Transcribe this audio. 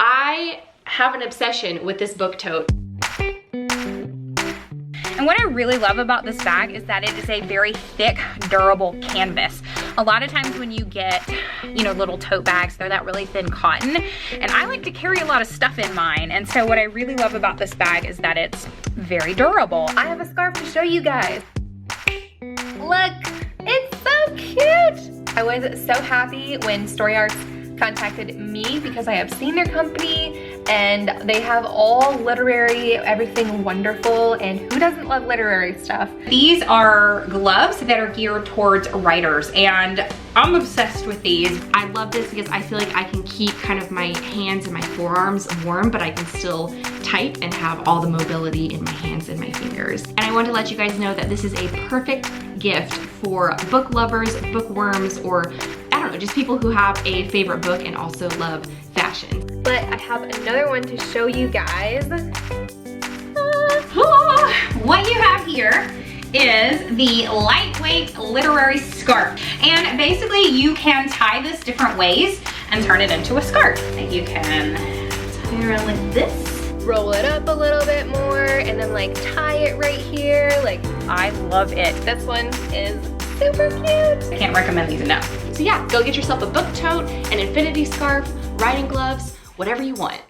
I have an obsession with this book tote. And what I really love about this bag is that it is a very thick, durable canvas. A lot of times when you get, you know, little tote bags, they're that really thin cotton. And I like to carry a lot of stuff in mine. And so what I really love about this bag is that it's very durable. I have a scarf to show you guys. Look, it's so cute. I was so happy when Storiarts contacted me because I have seen their company and they have all literary, everything wonderful, and who doesn't love literary stuff? These are gloves that are geared towards writers, and I'm obsessed with these. I love this because I feel like I can keep kind of my hands and my forearms warm, but I can still type and have all the mobility in my hands and my fingers. And I want to let you guys know that this is a perfect gift for book lovers, bookworms, or I don't know, just people who have a favorite book and also love fashion. But I have another one to show you guys. What you have here is the lightweight literary scarf. And basically you can tie this different ways and turn it into a scarf. And you can tie it around like this, roll it up a little bit more, and then like tie it right here. Like, I love it. This one is super cute. I can't recommend these enough. So yeah, go get yourself a book tote, an infinity scarf, writing gloves, whatever you want.